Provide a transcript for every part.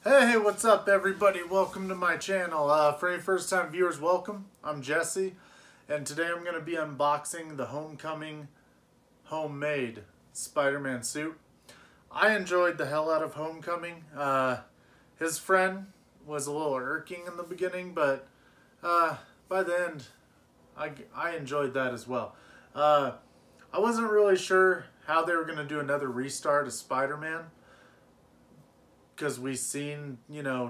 Hey, what's up everybody? Welcome to my channel. For any first time viewers, welcome. I'm Jesse, and today I'm going to be unboxing the Homecoming homemade Spider-Man suit. I enjoyed the hell out of Homecoming. His friend was a little irking in the beginning, but by the end, I enjoyed that as well. I wasn't really sure how they were going to do another restart of Spider-Man, because we've seen,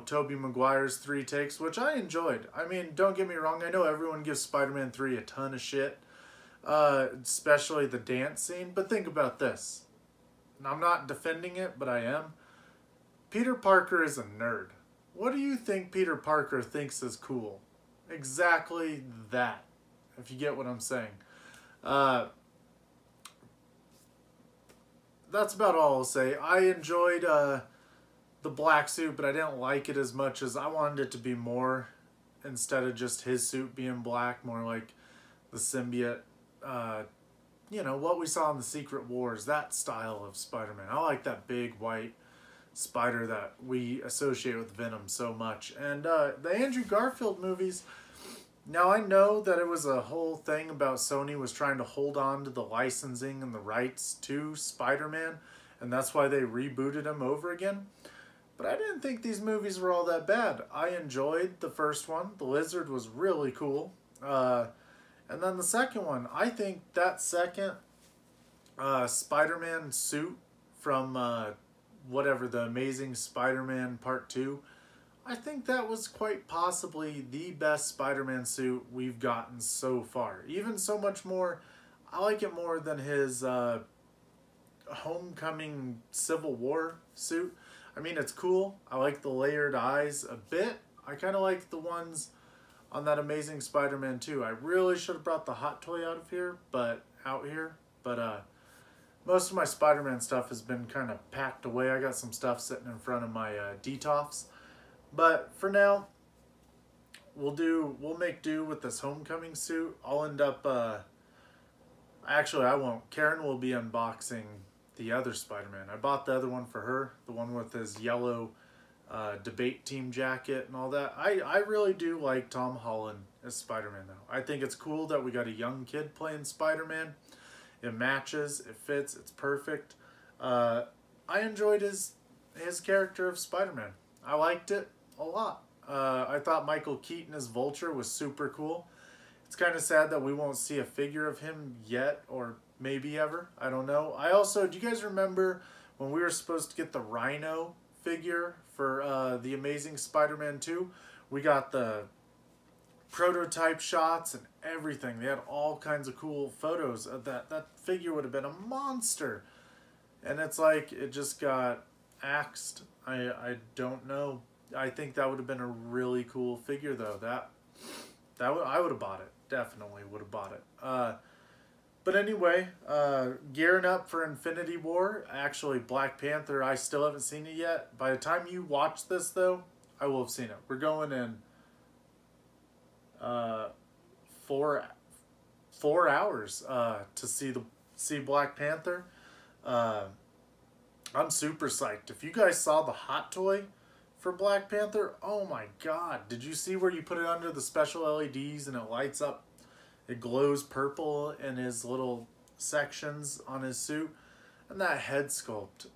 Tobey Maguire's 3 takes, which I enjoyed. I mean, don't get me wrong, I know everyone gives Spider-Man 3 a ton of shit, especially the dance scene, but think about this. And I'm not defending it, but I am. Peter Parker is a nerd. What do you think Peter Parker thinks is cool? Exactly that, if you get what I'm saying. That's about all I'll say. I enjoyed the black suit, but I didn't like it as much as I wanted it to be more, instead of just his suit being black, more like the symbiote, what we saw in the Secret Wars, that style of Spider-Man. I like that big white spider that we associate with Venom so much. And the Andrew Garfield movies, now I know that it was a whole thing about Sony was trying to hold on to the licensing and the rights to Spider-Man, and that's why they rebooted him over again. But I didn't think these movies were all that bad. I enjoyed the first one. The Lizard was really cool. And then the second one, I think that second Spider-Man suit from whatever, the Amazing Spider-Man Part 2, I think that was quite possibly the best Spider-Man suit we've gotten so far. Even so much more, I like it more than his Homecoming Civil War suit. I mean, it's cool. I like the layered eyes a bit. I kind of like the ones on that Amazing Spider-Man 2. I really should have brought the hot toy out here, but most of my Spider-Man stuff has been kind of packed away. I got some stuff sitting in front of my Detolfs. But for now, we'll make do with this Homecoming suit. I'll end up, actually I won't. Karen will be unboxing the other Spider-Man. I bought the other one for her, the one with his yellow debate team jacket and all that. I really do like Tom Holland as Spider-Man though. I think it's cool that we got a young kid playing Spider-Man. It matches, it fits, it's perfect. I enjoyed his character of Spider-Man. I liked it a lot. I thought Michael Keaton as Vulture was super cool. It's kind of sad that we won't see a figure of him yet, or maybe ever. I don't know. Do you guys remember when we were supposed to get the Rhino figure for the Amazing Spider-Man 2? We got the prototype shots and everything. They had all kinds of cool photos of that. That figure would have been a monster. And it's like, it just got axed. I don't know. I think that would have been a really cool figure though. I would have bought it. Definitely would have bought it. But anyway, gearing up for Infinity War. Actually, Black Panther, I still haven't seen it yet. By the time you watch this, though, I will have seen it. We're going in 4 hours to see Black Panther. I'm super psyched. If you guys saw the hot toy for Black Panther, oh my god. Did you see where you put it under the special LEDs and it lights up? It glows purple in his little sections on his suit. And that head sculpt.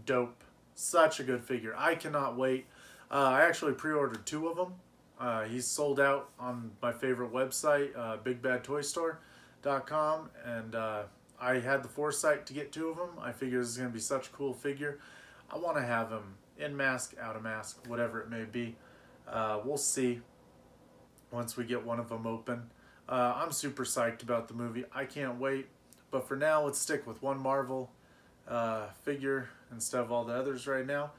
Dope. Such a good figure. I cannot wait. I actually pre-ordered 2 of them. He's sold out on my favorite website, bigbadtoystore.com. And I had the foresight to get 2 of them. I figured this is going to be such a cool figure. I want to have him in mask, out of mask, whatever it may be. We'll see once we get one of them open. I'm super psyched about the movie. I can't wait. But for now, let's stick with one Marvel figure instead of all the others right now.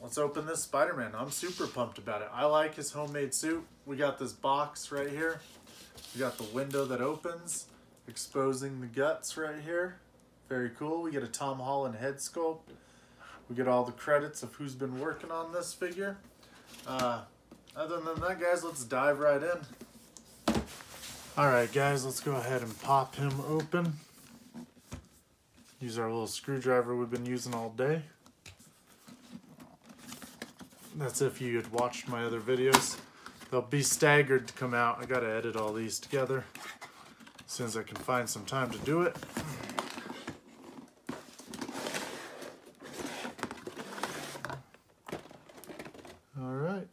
Let's open this Spider-Man. I'm super pumped about it. I like his homemade suit. We got this box right here. We got the window that opens, exposing the guts right here. Very cool. We get a Tom Holland head sculpt. We get all the credits of who's been working on this figure. Other than that, guys, let's dive right in. Alright, guys, let's go ahead and pop him open. Use our little screwdriver we've been using all day. That's if you had watched my other videos. They'll be staggered to come out. I gotta edit all these together as soon as I can find some time to do it. Alright.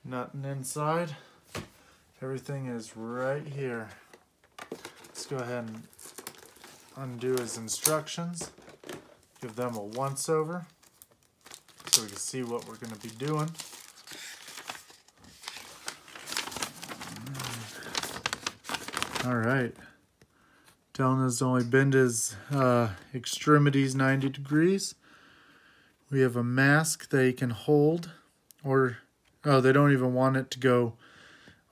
Nothing inside. Everything is right here. Let's go ahead and undo his instructions. Give them a once over so we can see what we're going to be doing. Alright. Telling us to only bend his extremities 90 degrees. We have a mask that he can hold, or, oh, they don't even want it to go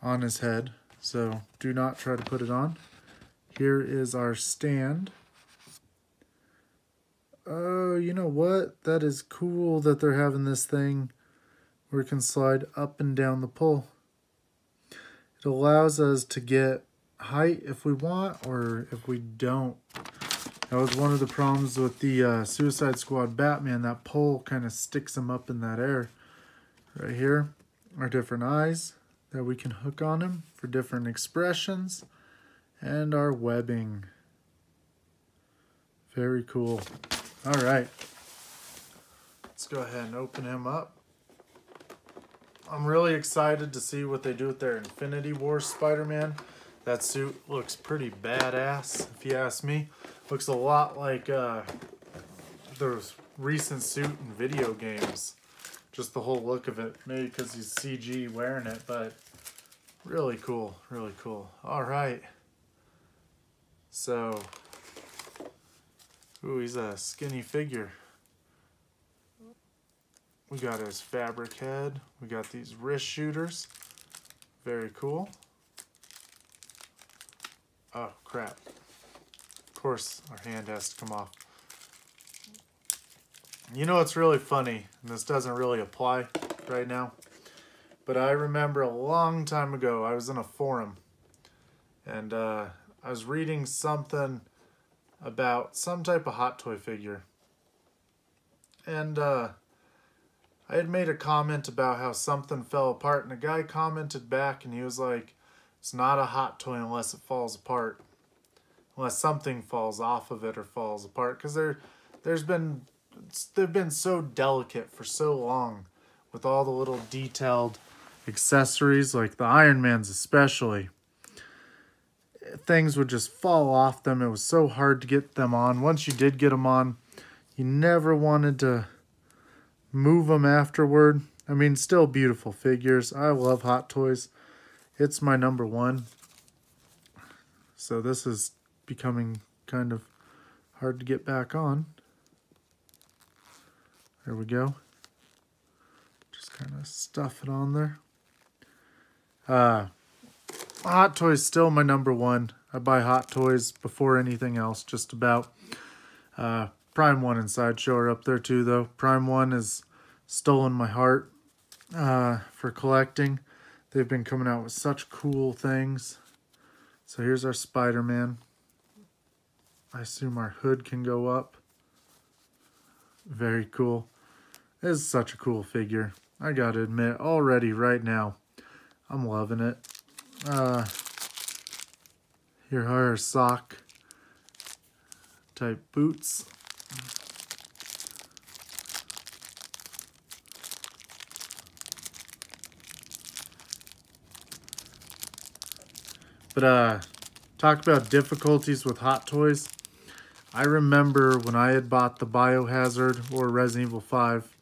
on his head, so do not try to put it on. Here is our stand. Oh, you know what? That is cool that they're having this thing where it can slide up and down the pole. It allows us to get height if we want, or if we don't. That was one of the problems with the Suicide Squad Batman. That pole kind of sticks him up in that air. Right here are different eyes that we can hook on him for different expressions. And our webbing. Very cool. Alright. Let's go ahead and open him up. I'm really excited to see what they do with their Infinity War Spider-Man. That suit looks pretty badass, if you ask me. Looks a lot like the recent suit in video games. Just the whole look of it. Maybe because he's CG wearing it, but really cool, really cool. Alright. So, ooh, he's a skinny figure. We got his fabric head. We got these wrist shooters. Very cool. Oh, crap. Of course, our hand has to come off. You know what's really funny, and this doesn't really apply right now, but I remember a long time ago, I was in a forum, and I was reading something about some type of hot toy figure. And I had made a comment about how something fell apart, and a guy commented back, and he was like, it's not a hot toy unless it falls apart. Unless something falls off of it or falls apart. Because they've been so delicate for so long with all the little detailed accessories, like the Iron Man's especially. Things would just fall off them. It was so hard to get them on. Once you did get them on, you never wanted to move them afterward. I mean, still beautiful figures. I love Hot Toys. It's my #1. So this is becoming kind of hard to get back on. There we go. Just kind of stuff it on there. Hot Toys still my #1. I buy Hot Toys before anything else, just about. Prime 1 and Sideshow are up there too, though. Prime 1 has stolen my heart for collecting. They've been coming out with such cool things. So here's our Spider-Man. I assume our hood can go up. Very cool. This is such a cool figure. I gotta admit, already right now, I'm loving it. Here are our sock type boots. But talk about difficulties with Hot Toys. I remember when I had bought the Biohazard or Resident Evil 5,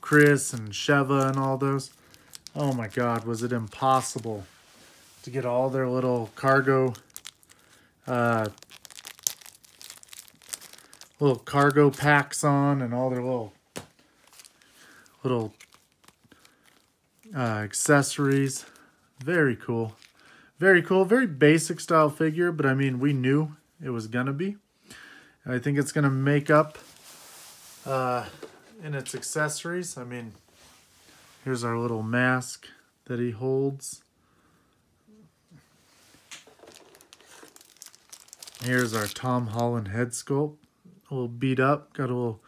Chris and Sheva and all those. Oh my God, was it impossible to get all their little cargo packs on, and all their little accessories. Very cool. Very cool. Very basic style figure, but I mean, we knew it was gonna be. And I think it's gonna make up in its accessories. I mean, here's our little mask that he holds. Here's our Tom Holland head sculpt. A little beat up. Got a little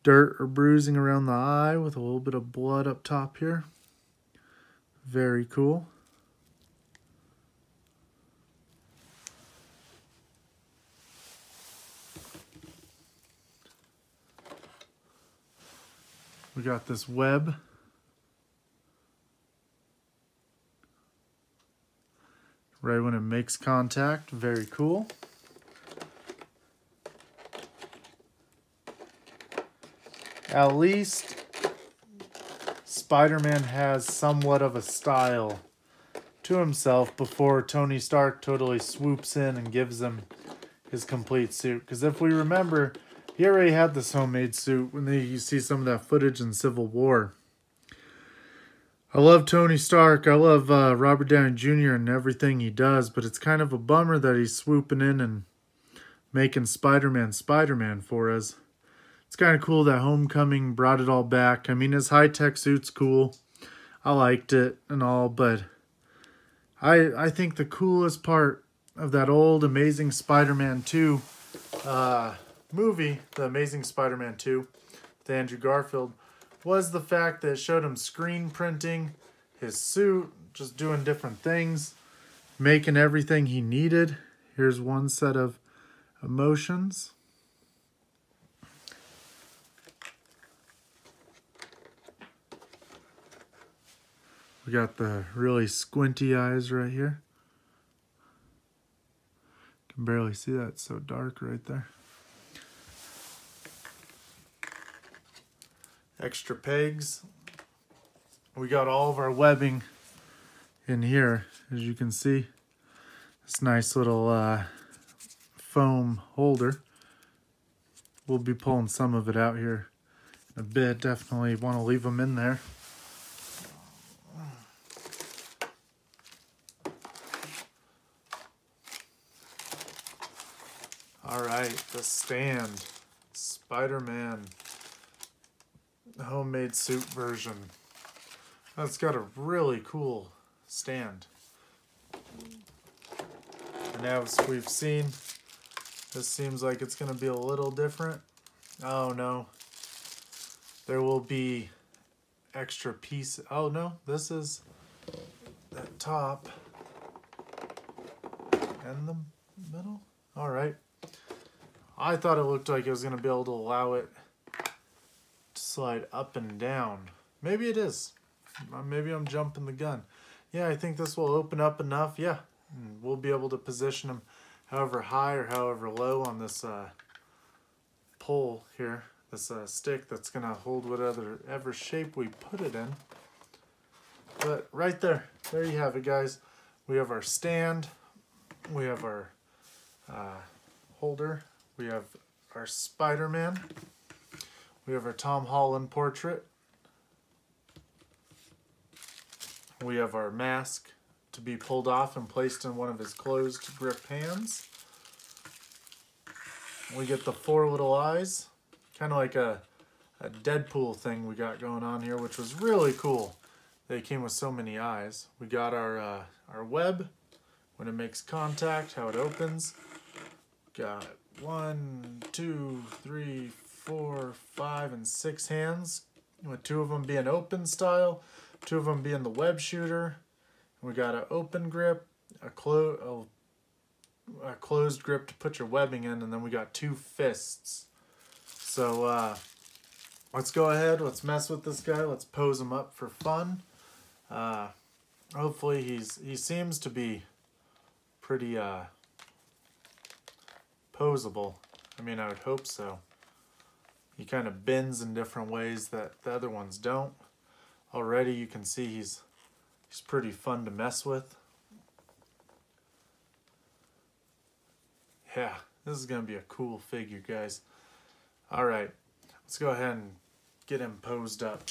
dirt or bruising around the eye with a little bit of blood up top here. Very cool. We got this web. Right when it makes contact. Very cool. At least Spider-Man has somewhat of a style to himself before Tony Stark totally swoops in and gives him his complete suit. Because if we remember, he already had this homemade suit when you see some of that footage in Civil War. I love Tony Stark. I love Robert Downey Jr. and everything he does, but it's kind of a bummer that he's swooping in and making Spider-Man Spider-Man for us. It's kind of cool that Homecoming brought it all back. I mean, his high-tech suit's cool. I liked it and all, but I think the coolest part of that old Amazing Spider-Man 2 movie, The Amazing Spider-Man 2, with Andrew Garfield, was the fact that it showed him screen printing his suit, just doing different things, making everything he needed. Here's one set of emotions. We got the really squinty eyes right here. Can barely see that, it's so dark right there. Extra pegs. We got all of our webbing in here, as you can see. This nice little foam holder. We'll be pulling some of it out here in a bit. Definitely want to leave them in there. All right, the stand. Spider-Man homemade suit version. That's got a really cool stand. And as we've seen, this seems like it's going to be a little different. Oh no. There will be extra pieces. Oh no, this is that top and the middle. All right. I thought it looked like it was going to be able to allow it to slide up and down. Maybe it is. Maybe I'm jumping the gun. Yeah, I think this will open up enough. Yeah, we'll be able to position them however high or however low on this pole here. This stick that's going to hold whatever shape we put it in. But right there you have it, guys. We have our stand. We have our holder. We have our Spider-Man. We have our Tom Holland portrait. We have our mask to be pulled off and placed in one of his closed grip hands. We get the 4 little eyes, kind of like a Deadpool thing we got going on here, which was really cool. They came with so many eyes. We got our web, when it makes contact, how it opens. Got 1, 2, 3, 4, 5, and 6 hands, with 2 of them being open style, 2 of them being the web shooter. We got an open grip, a closed grip to put your webbing in, and then we got 2 fists. So let's go ahead, let's mess with this guy, let's pose him up for fun. Hopefully he seems to be pretty posable. I mean, I would hope so. He kind of bends in different ways that the other ones don't. Already you can see he's pretty fun to mess with. Yeah, this is going to be a cool figure, guys. Alright, let's go ahead and get him posed up.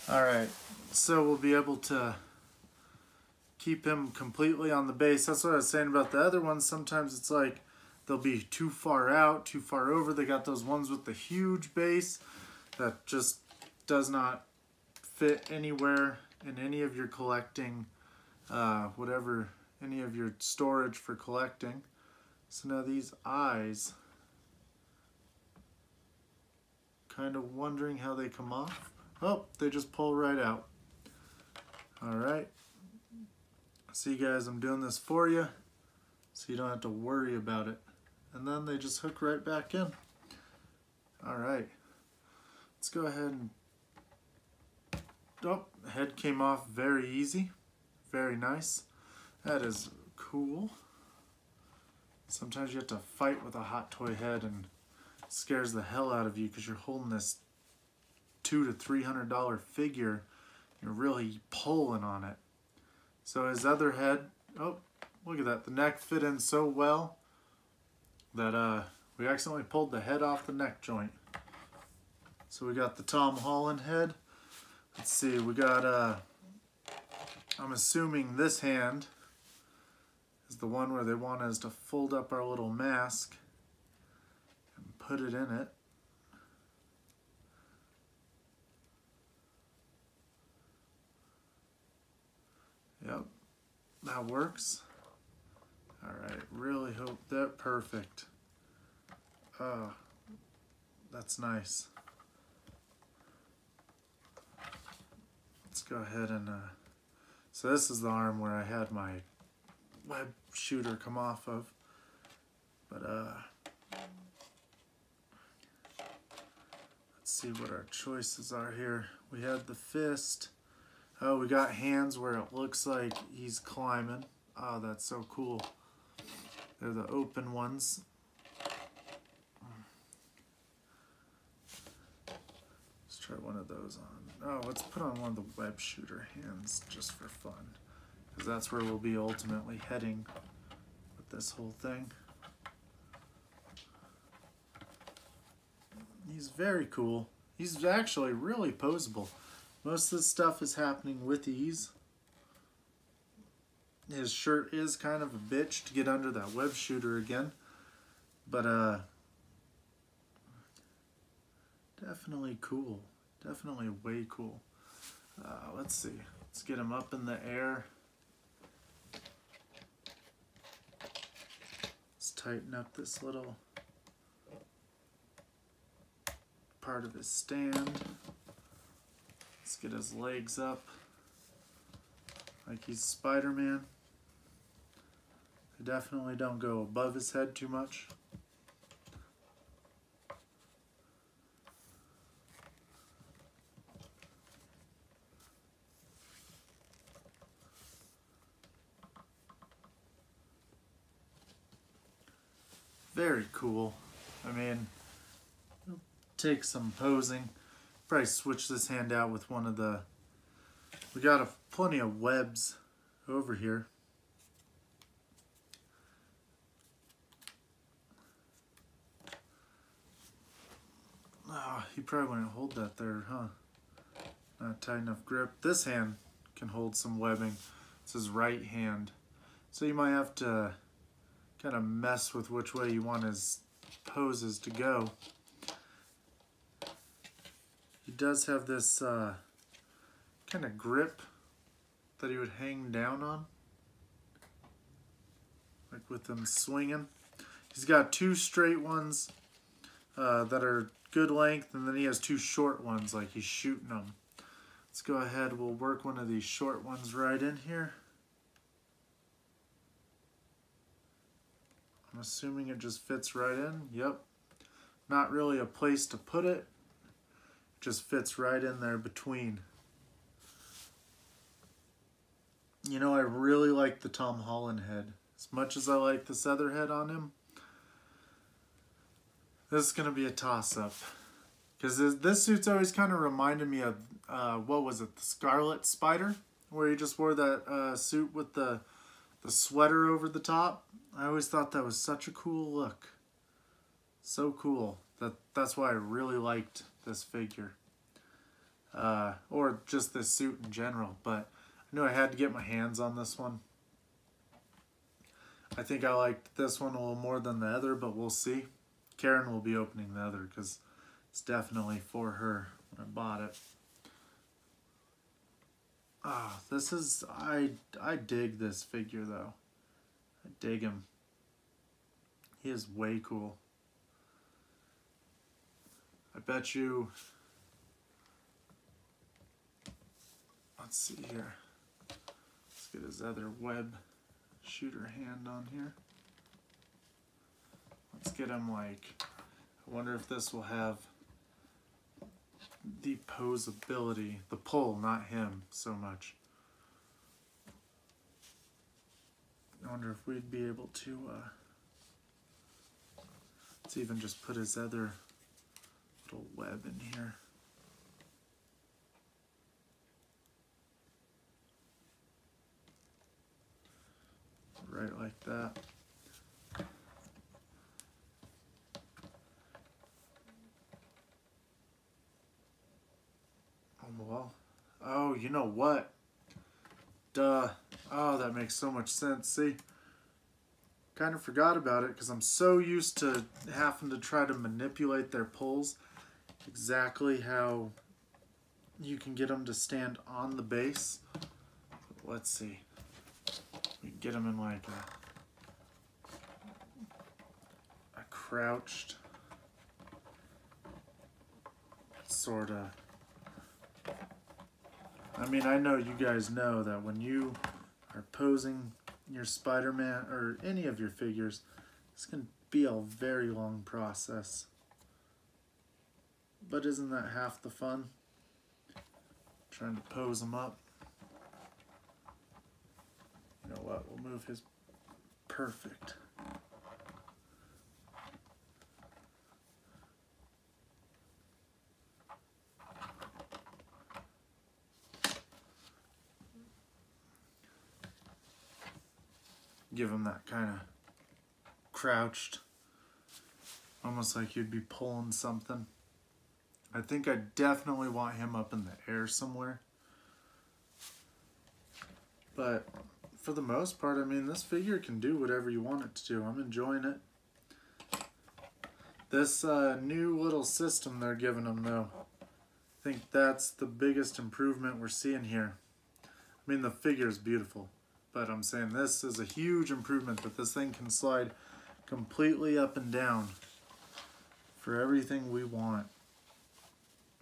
Alright, so we'll be able to keep him completely on the base. That's what I was saying about the other ones. Sometimes it's like they'll be too far out, too far over. They got those ones with the huge base that just does not fit anywhere in any of your collecting, any of your storage for collecting. So now these eyes kind of wondering how they come off. Oh, they just pull right out. Alright. See guys, I'm doing this for you so you don't have to worry about it. And then they just hook right back in. Alright. Let's go ahead and... Oh, head came off very easy. Very nice. That is cool. Sometimes you have to fight with a hot toy head and it scares the hell out of you because you're holding this $200 to $300 figure. You're really pulling on it. So his other head, oh, look at that. The neck fit in so well that we accidentally pulled the head off the neck joint. So we got the Tom Holland head. Let's see, we got, I'm assuming this hand is the one where they want us to fold up our little mask and put it in it. Yep, that works. Alright, really hope that perfect. That's nice. Let's go ahead and, so this is the arm where I had my web shooter come off of. But, let's see what our choices are here. We had the fist. Oh, we got hands where it looks like he's climbing. Oh, that's so cool. They're the open ones. Let's try one of those on. Oh, let's put on one of the web shooter hands just for fun. Because that's where we'll be ultimately heading with this whole thing. He's very cool. He's actually really poseable. Most of this stuff is happening with ease. His shirt is kind of a bitch to get under that web shooter again. But, definitely cool. Definitely way cool. Let's see. Let's get him up in the air. Let's tighten up this little part of his stand. Let's get his legs up like he's Spider-Man. They definitely don't go above his head too much. Very cool. I mean, it'll take some posing. Probably switch this hand out with one of the... We got plenty of webs over here. Oh, he probably wouldn't hold that there, huh? Not tight enough grip. This hand can hold some webbing. It's his right hand. So you might have to kind of mess with which way you want his poses to go. He does have this kind of grip that he would hang down on, like with him swinging. He's got two straight ones that are good length, and then he has two short ones like he's shooting them. Let's go ahead, we'll work one of these short ones right in here. I'm assuming it just fits right in. Yep. Not really a place to put it. Just fits right in there between. You know, I really like the Tom Holland head. As much as I like this other head on him, this is going to be a toss-up. Because this suit's always kind of reminded me of, what was it, the Scarlet Spider? Where he just wore that suit with the sweater over the top. I always thought that was such a cool look. So cool. That's why I really liked this figure. Or just this suit in general. But I knew I had to get my hands on this one. I think I liked this one a little more than the other, but we'll see. Karen will be opening the other because it's definitely for her when I bought it. Ah, this is, I dig this figure though. I dig him. He is way cool. I bet you, let's see here. Let's get his other web shooter hand on here. Let's get him like, I wonder if this will have the posability, the pull, not him so much. I wonder if we'd be able to, let's even just put his other little web in here. Right like that. Well, oh, you know what? Duh. Oh, that makes so much sense. See? Kind of forgot about it because I'm so used to having to try to manipulate their pulls exactly how you can get them to stand on the base. Let's see. We can get them in like a crouched sort of. I mean, I know you guys know that when you are posing your Spider-Man or any of your figures, this can be a very long process. But isn't that half the fun? Trying to pose them up. You know what? We'll move his perfect. Give him that kind of crouched, almost like you'd be pulling something. I think I definitely want him up in the air somewhere. But for the most part, I mean, this figure can do whatever you want it to do. I'm enjoying it. This new little system they're giving him, though, I think that's the biggest improvement we're seeing here. I mean, the figure is beautiful. But I'm saying this is a huge improvement that this thing can slide completely up and down for everything we want.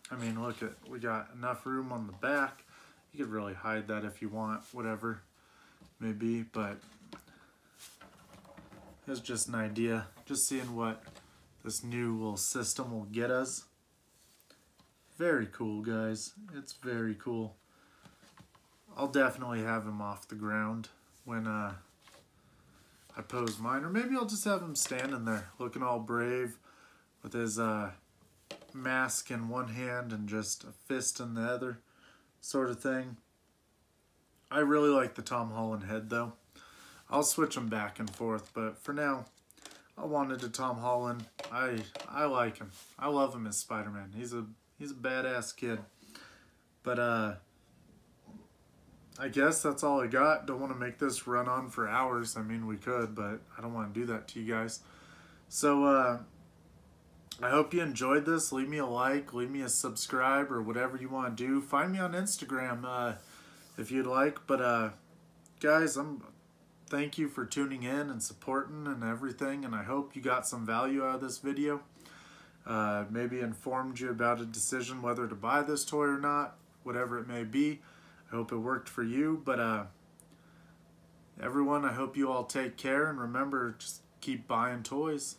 I mean, look at, we got enough room on the back. You could really hide that if you want, whatever it may be, but it's just an idea. Just seeing what this new little system will get us. Very cool, guys. It's very cool. I'll definitely have him off the ground when I pose mine. Or maybe I'll just have him standing there looking all brave with his mask in one hand and just a fist in the other sort of thing. I really like the Tom Holland head though. I'll switch them back and forth, but for now, I wanted a Tom Holland. I like him. I love him as Spider-Man. He's a badass kid. But I guess that's all I got. Don't want to make this run on for hours. I mean, we could, but I don't want to do that to you guys. So, I hope you enjoyed this. Leave me a like, leave me a subscribe, or whatever you want to do. Find me on Instagram if you'd like. But, guys, thank you for tuning in and supporting and everything, and I hope you got some value out of this video. Maybe informed you about a decision whether to buy this toy or not, whatever it may be. I hope it worked for you, but everyone, I hope you all take care, and remember, just keep buying toys.